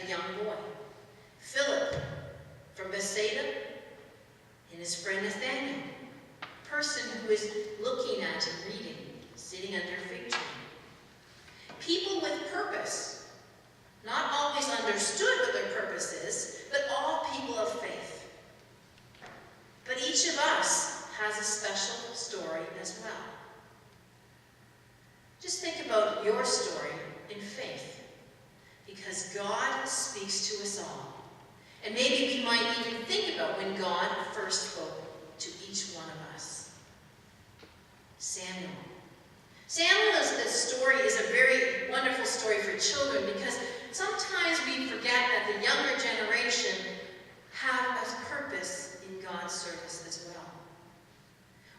a young boy. Philip from Bethsaida and his friend Nathaniel, a person who is looking at and reading, sitting under a fig tree. People with purpose, not always understood what their purpose is, but all people of faith. But each of us has a special story as well. Just think about your story in faith, because God speaks to us all. And maybe we might even think about when God first spoke to each one of us. Samuel. Samuel's story is a very wonderful story for children, because sometimes we forget that the younger generation have a purpose in God's service as well.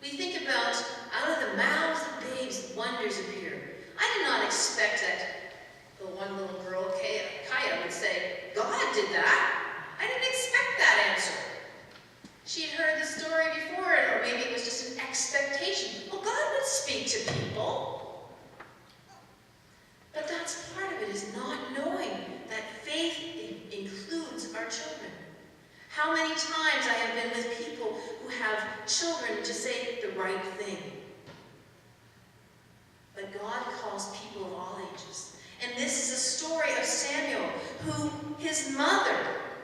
We think about, out of the mouths of babes, wonders appear. I did not expect that the one little girl, Kaya, would say, God did that. I didn't expect that answer. She'd heard the story before, or maybe it was just an expectation. Well, God would speak to people. But that's part of it, is not knowing that faith includes our children. How many times I have been with people who have children to say the right thing. But God calls people of all ages. And this is a story of Samuel, who his mother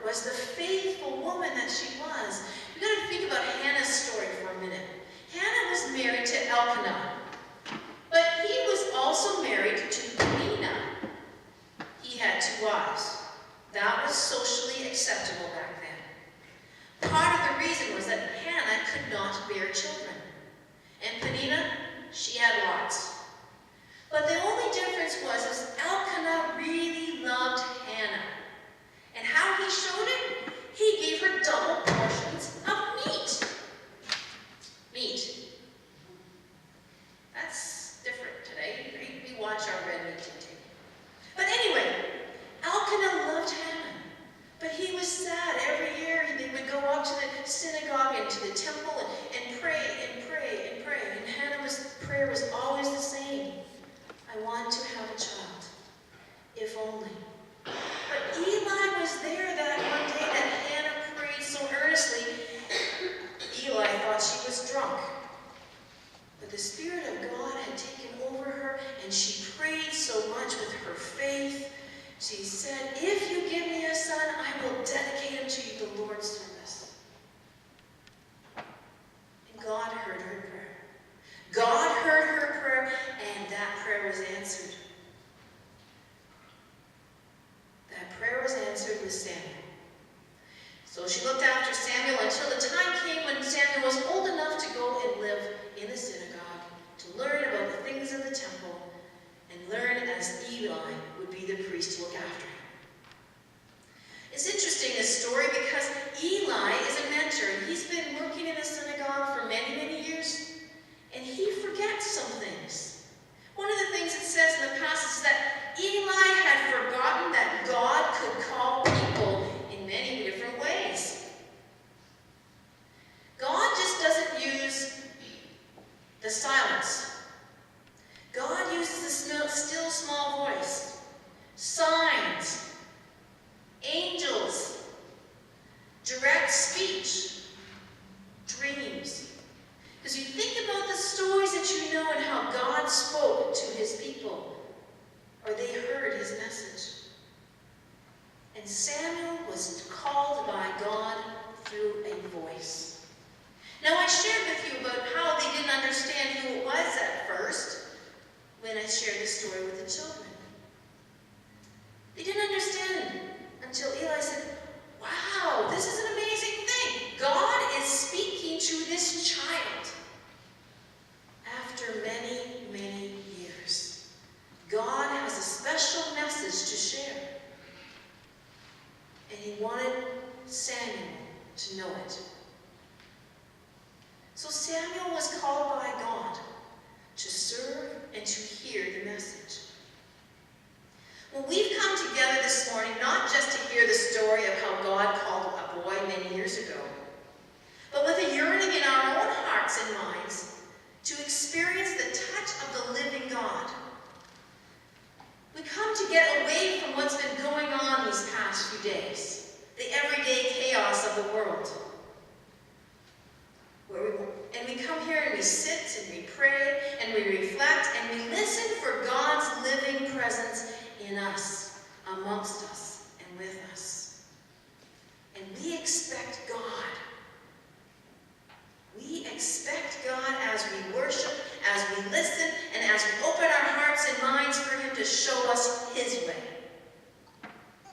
was the faithful woman that she was. We've got to think about Hannah's story for a minute. Hannah was married to Elkanah, but he was also married to Penina. He had 2 wives. That was socially acceptable back then. Part of the reason was that Hannah could not bear children. And Penina, she had lots. But the only difference was Elkanah really loved Hannah. And how he showed it? He gave her double portions of meat. Meat. That's different today. We watch our red meat TV. But anyway, Elkanah loved Hannah. But he was sad. Every year they would go up to the synagogue and to the temple and pray and pray and pray. And Hannah's prayer was always the same. I want to have a child, if only. But Eli was there that one day that Hannah prayed so earnestly. Eli thought she was drunk. But the Spirit of God had taken over her, and she prayed so much with her faith. She said, if you give me a son, I will dedicate him to you, the Lord's service. And God heard her prayer. God heard her prayer, and that prayer was answered. That prayer was answered with Samuel. So she looked after Samuel until the time came when Samuel was old enough to go and live in the synagogue, to learn about the things of the temple, and learn as Eli would be the priest to look after him. It's interesting, this story, because Eli is a mentor, and he's been working in the synagogue for many, many years, and he forgets some things. One of the things it says in the passage is that Eli had forgotten that God could call people in many different ways. God just doesn't use the silence. God uses the still small voice, signs, angels, direct speech, dreams. Because you think about the stories that you know and how God spoke to his people, or they heard his message. And Samuel was called by God through a voice. Now, I shared with you about how they didn't understand who it was at first when I shared the story with the children. They didn't understand until Eli said, wow, this is an amazing thing. God is speaking to this child. After many, many years, God has a special message to share. And he wanted Samuel to know it. So Samuel was called by God to serve and to hear the message. Well, we've come together this morning not just to hear the story of how God called a boy many years ago, but with a yearning in our own hearts and minds to experience the touch of the living God. We come to get away from what's been going on these past we reflect and we listen for God's living presence in us, amongst us, and with us. And we expect God. We expect God as we worship, as we listen, and as we open our hearts and minds for Him to show us His way.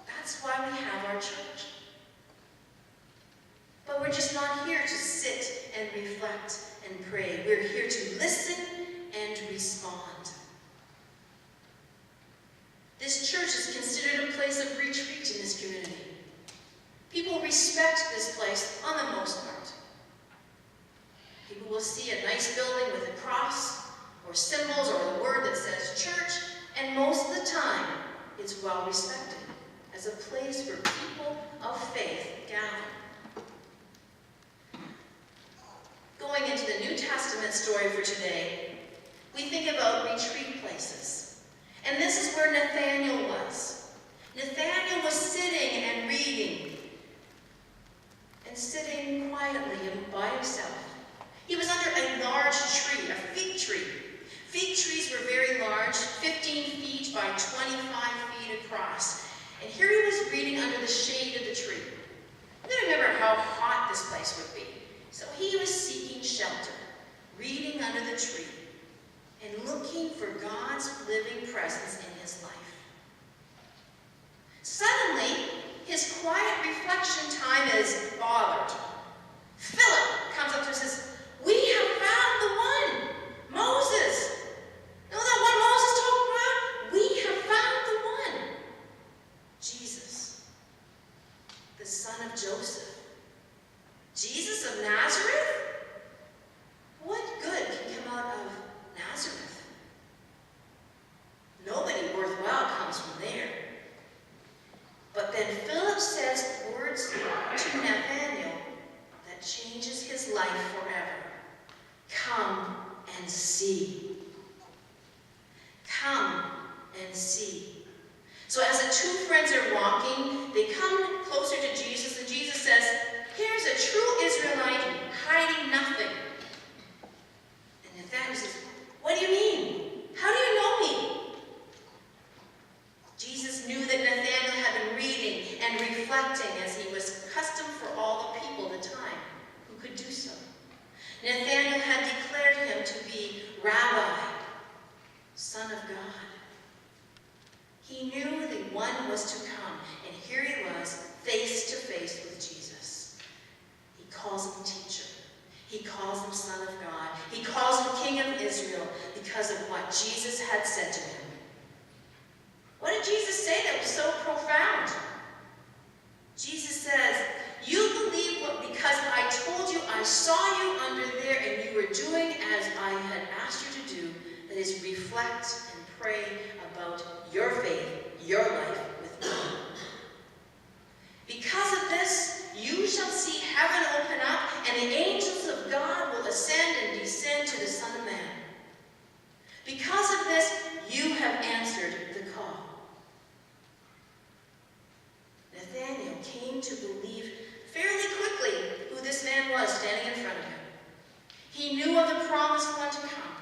That's why we have our church. But we're just not here to sit and reflect and pray. We're here to listen and respond. This church is considered a place of retreat in this community. People respect this place on the most part. People will see a nice building with a cross or symbols or the word that says church, and most of the time it's well respected as a place where people of faith gather. Going into the New Testament story for today, we think about retreat places. And this is where Nathaniel was. Nathaniel was sitting and reading, and sitting quietly by himself. He was under a large tree, a fig tree. Fig trees were very large, 15 feet by 25 feet across. And here he was reading under the shade of the tree. You gotta remember how hot this place would be. So he was seeking shelter, reading under the tree, and looking for God's living presence in his life. Suddenly, his quiet reflection time is bothered. Philip comes up to him and says, "We have found the one, Moses. No, that one Moses talked about? We have found the one. Jesus, the son of Joseph. Jesus of Nazareth? What good can come out of Nazareth? Nobody worthwhile comes from there." But then Philip says words to Nathaniel that changes his life forever. "Come and see." Come and see. So as the two friends are walking, they come closer to Jesus, and Jesus says, "Here's a true Israelite hiding nothing." And Nathaniel says, "What do you mean? How do you know me?" Jesus knew that Nathaniel had been reading and reflecting as he was accustomed for all the people at the time who could do so. Nathaniel had declared him to be Rabbi, Son of God. He knew the one was to come, and here he was, face to face with Jesus. He calls him teacher. He calls him Son of God. He calls him King of Israel because of what Jesus had said to him. What did Jesus say that was so profound? Jesus says, "You believe because I told you I saw you under there and you were doing as I had asked you to do, that is, reflect and pray about your faith, your life with me. Because of this, you shall see heaven open up, and the angels of God will ascend and descend to the Son of Man. Because of this, you have answered the call." Nathanael came to believe fairly quickly who this man was standing in front of him. He knew of the promised one to come,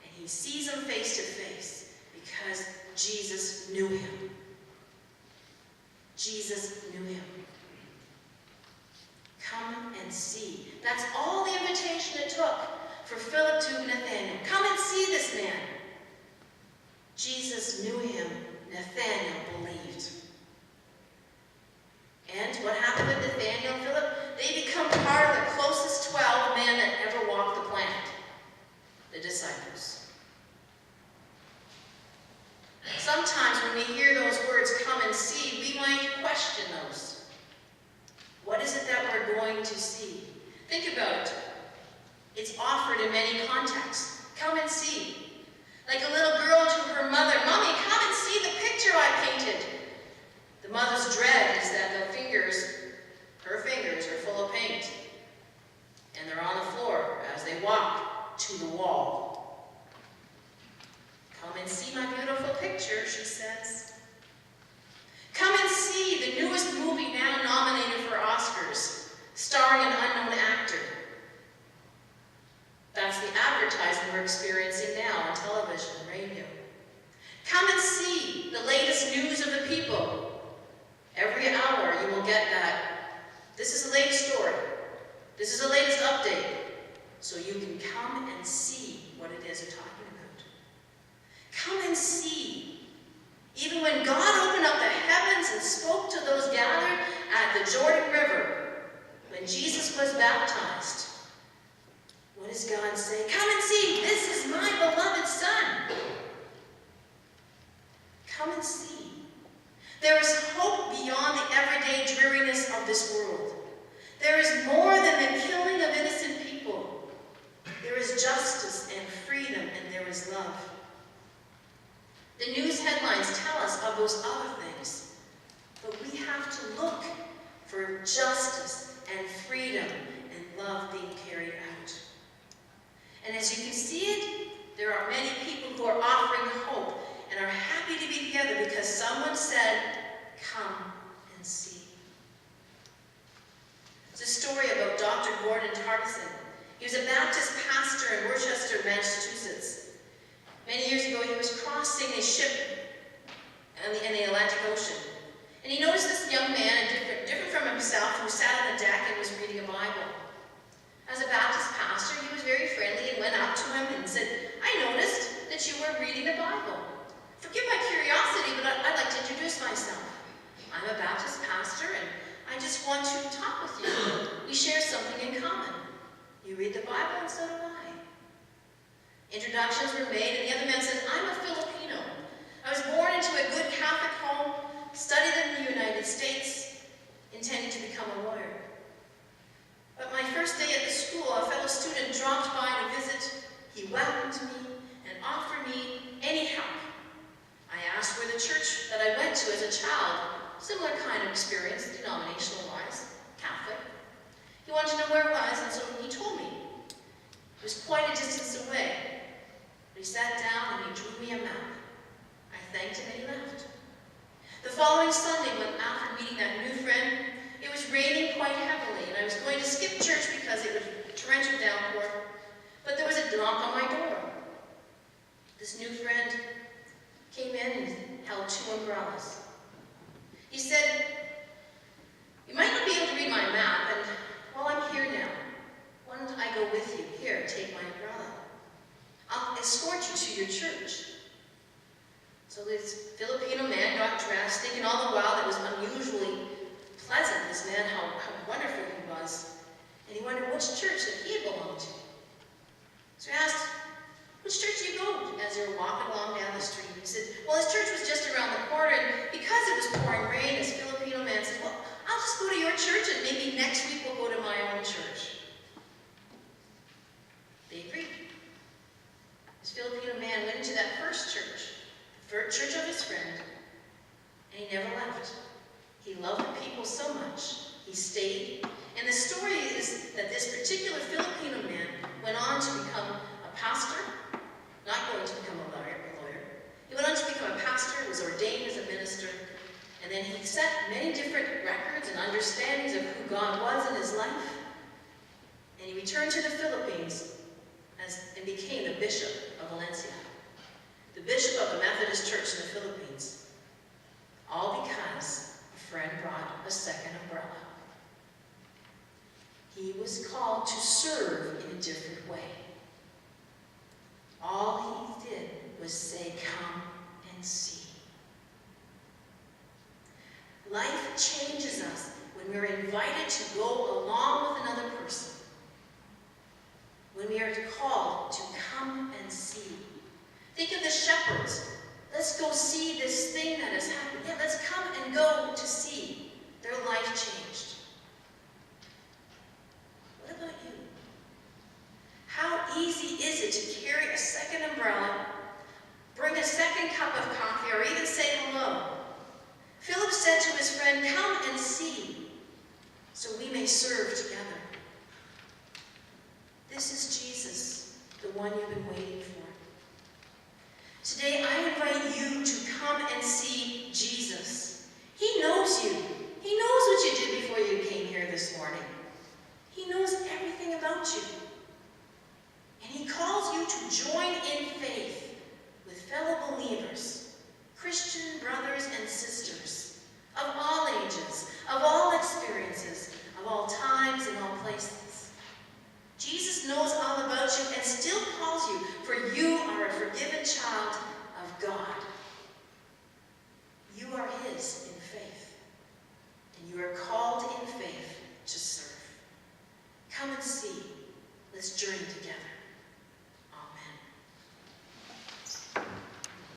and he sees him face to face because Jesus knew him. Jesus knew him. Come and see. That's all the invitation it took for Philip to Nathanael. Come and see this man. Jesus knew him. Nathanael believed. And what happened with Nathanael and Philip? They become part of the closest 12 men that ever walked the planet, the disciples. Sometimes when we hear those words, "come and see," we might question those. What is it that we're going to see? Think about it. It's offered in many contexts. Come and see. Like a little girl to her mother, "Mommy, come and see the picture I painted." This is the latest story. This is the latest update. So you can come and see what it is we're talking about. Come and see. Even when God opened up the heavens and spoke to those gathered at the Jordan River, when Jesus was baptized, what does God say? Come and see. This is my beloved Son. Come and see. There is hope beyond the everyday dreariness of this world. There is more than the killing of innocent people. There is justice and freedom, and there is love. The news headlines tell us of those other things, but we have to look for justice and freedom and love being carried out. And as you can see it, there are many people who are offering hope and are happy to be together because someone said, come and see. It's a story about Dr. Gordon Tartison. He was a Baptist pastor in Worcester, Massachusetts. Many years ago, he was crossing a ship in the Atlantic Ocean. And he noticed this young man, different from himself, who sat on the deck and was reading a Bible. As a Baptist pastor, he was very friendly and went up to him and said, I noticed that you were reading the Bible. Forgive my curiosity, but I'd like to introduce myself. I'm a Baptist pastor, and I just want to talk with you. We share something in common. You read the Bible, and so do I. Introductions were made, and the other man said, I'm a Filipino. I was born into a good Catholic home, studied in the United States, intending to become a lawyer. But my first day at the school, a fellow student dropped by to visit. He welcomed me and offered me any help. I asked where the church that I went to as a child, similar kind of experience, denominational-wise, Catholic. He wanted to know where it was, and so he told me. It was quite a distance away. But he sat down and he drew me a map. I thanked him and he left. The following Sunday, when after meeting that new friend, it was raining quite heavily, and I was going to skip church because it was a torrential downpour, but there was a knock on my door. This new friend came in and held 2 umbrellas. He said, you might not be able to read my map, and while I'm here now, why don't I go with you? Here, take my umbrella. I'll escort you to your church. So this Filipino man got dressed, thinking all the while that was unusually pleasant, this man, how wonderful he was. And he wondered which church that he belonged to. So he asked, which church do you go as you're walking along down the street? He said, well, his church was just around the corner, and because it was pouring rain, this Filipino man said, well, I'll just go to your church, and maybe next week we'll go to my own church. They agreed. This Filipino man went into that first church, the church of his friend, and he never left. He loved the people so much, he stayed. And the story is that this particular Filipino man went on to become a pastor, not going to become a lawyer. He went on to become a pastor, was ordained as a minister, and then he set many different records and understandings of who God was in his life. And he returned to the Philippines and became the Bishop of Valencia, the Bishop of the Methodist Church in the Philippines, all because a friend brought a second umbrella. He was called to serve in a different way. All he did was say, come and see. Life changes us when we're invited to go along with another person. When we are called to come and see. Think of the shepherds. Let's go see this thing that has happened. Yeah, let's come and go to see. Their life changed. What about you? How easy is it to carry a second umbrella, bring a second cup of coffee, or even say hello? Philip said to his friend, come and see, so we may serve together. This is Jesus, the one you've been waiting for. Today, I invite you to come and see Jesus. He knows you. He knows what you did before you came here this morning. He knows everything about you. And he calls you to join in faith.